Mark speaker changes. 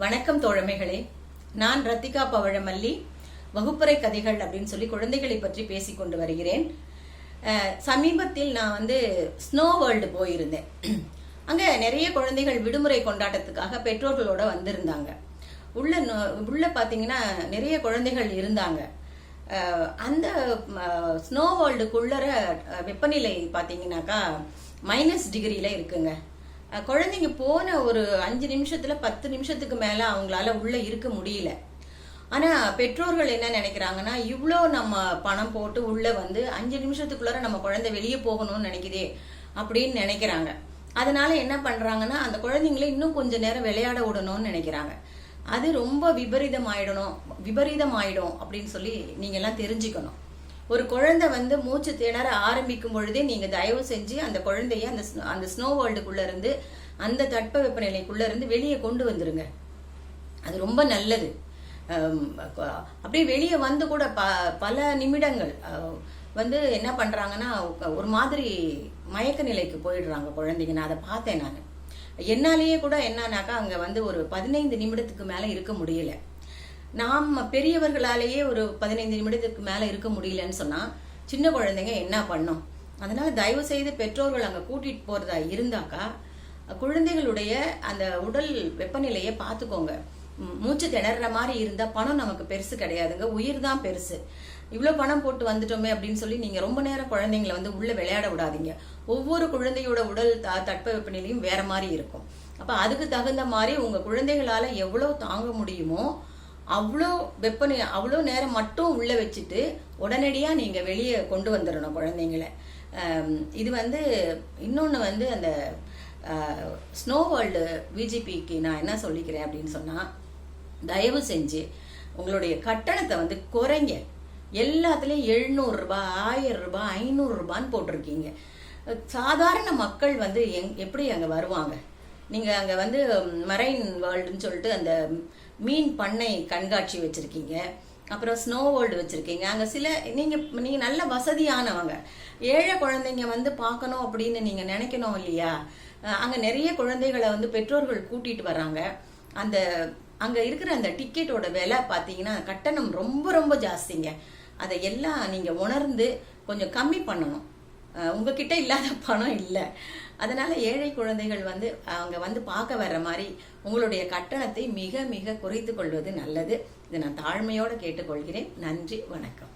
Speaker 1: வணக்கம் தோழமைகளே. நான் ரத்திகா பவழமல்லி. வகுப்பறை கதைகள் அப்படின்னு சொல்லி குழந்தைகளை பற்றி பேசிக்கொண்டு வருகிறேன். சமீபத்தில் நான் ஸ்னோ வேர்ல்டு போயிருந்தேன். அங்கே நிறைய குழந்தைகள் விடுமுறை கொண்டாட்டத்துக்காக பெற்றோர்களோட வந்திருந்தாங்க. உள்ள பார்த்தீங்கன்னா நிறைய குழந்தைகள் இருந்தாங்க. அந்த ஸ்னோ வேர்ல்டுக்குள்ளற வெப்பநிலை பார்த்தீங்கன்னாக்கா -டிகிரியில் இருக்குங்க. குழந்தைங்க போன ஒரு 5 நிமிஷத்துல 10 நிமிஷத்துக்கு மேல அவங்களால உள்ள இருக்க முடியல. ஆனா பெற்றோர்கள் என்ன நினைக்கிறாங்கன்னா, இவ்வளோ நம்ம பணம் போட்டு உள்ள 5 நிமிஷத்துக்குள்ளார நம்ம குழந்தை வெளியே போகணும்னு நினைக்குதே அப்படின்னு நினைக்கிறாங்க. அதனால என்ன பண்றாங்கன்னா, அந்த குழந்தைங்களை இன்னும் கொஞ்ச நேரம் விளையாட விடணும்னு நினைக்கிறாங்க. அது ரொம்ப விபரீதம் ஆயிடும் அப்படின்னு சொல்லி நீங்க எல்லாம் தெரிஞ்சுக்கணும். ஒரு குழந்தை மூச்சு திணற ஆரம்பிக்கும் பொழுதே நீங்க தயவு செஞ்சு அந்த குழந்தைய அந்த ஸ்னோ வேர்ல்டுக்குள்ள இருந்து, அந்த தட்ப வெப்பநிலைக்குள்ள இருந்து வெளியே கொண்டு வந்துருங்க. அது ரொம்ப நல்லது. அப்படியே வெளியே கூட பல நிமிடங்கள் என்ன பண்றாங்கன்னா, ஒரு மாதிரி மயக்க நிலைக்கு போயிடுறாங்க குழந்தைங்க. நான் அதை பார்த்தேன். நான் என்னாலேயே கூட என்னன்னாக்கா அங்க ஒரு 15 நிமிடத்துக்கு மேல இருக்க முடியல. நாம் பெரியவர்களாலேயே ஒரு 15 நிமிடத்துக்கு மேல இருக்க முடியலன்னு சொன்னா சின்ன குழந்தைங்க என்ன பண்ணும்? அதனால தயவு செய்து பெற்றோர்கள் அங்க கூட்டிட்டு போறதா இருந்தாக்கா குழந்தைகளுடைய அந்த உடல் வெப்பநிலையை பார்த்துக்கோங்க. மூச்சு திணற மாதிரி இருந்தா பணம் நமக்கு பெருசு கிடையாதுங்க, உயிர் தான் பெருசு. இவ்வளவு பணம் போட்டு வந்துட்டோமே அப்படின்னு சொல்லி நீங்க ரொம்ப நேரம் குழந்தைங்களை உள்ள விளையாட விடாதீங்க. ஒவ்வொரு குழந்தையோட உடல் தட்ப வெப்பநிலையும் வேற மாதிரி இருக்கும். அப்ப அதுக்கு தகுந்த மாதிரி உங்க குழந்தைகளால எவ்வளவு தாங்க முடியுமோ அவ்வளோ நேரம் மட்டும் உள்ள வச்சுட்டு உடனடியா நீங்க வெளியே கொண்டு வந்துடணும் குழந்தைங்களை. இது இன்னொன்னு அந்த ஸ்னோ வேர்ல்டு விஜிபிக்கு நான் என்ன சொல்லிக்கிறேன் அப்படின்னு சொன்னா, தயவு செஞ்சு உங்களுடைய கட்டணத்தை குறைங்க. எல்லாத்துலயும் 700 ரூபாய், 1000 ரூபாய், 500 ரூபான்னு போட்டிருக்கீங்க. சாதாரண மக்கள் எப்படி அங்க வருவாங்க? நீங்க அங்க மரைன் வேர்ல்டுன்னு சொல்லிட்டு அந்த மீன் பண்ணை கண்காட்சி வச்சிருக்கீங்க, அப்புறம் ஸ்னோ வேர்ல்டு வச்சிருக்கீங்க. அங்க நீங்க நல்ல வசதியானவங்க. ஏழை குழந்தைங்க பார்க்கணும் அப்படின்னு நீங்க நினைக்கணும் இல்லையா? அங்க நிறைய குழந்தைகளை பெற்றோர்கள் கூட்டிட்டு வர்றாங்க. அங்க இருக்கிற அந்த டிக்கெட்டோட விலை பார்த்தீங்கன்னா கட்டணம் ரொம்ப ரொம்ப ஜாஸ்திங்க. அதை எல்லாம் நீங்க உணர்ந்து கொஞ்சம் கம்மி பண்ணணும். உங்ககிட்ட இல்லாத பணம் இல்லை. அதனால ஏழை குழந்தைகள் அவங்க பார்க்க வர்ற மாதிரி உங்களுடைய கட்டணத்தை மிக மிக குறைத்து கொள்வது நல்லது. இதை நான் தாழ்மையோடு கேட்டுக்கொள்கிறேன். நன்றி, வணக்கம்.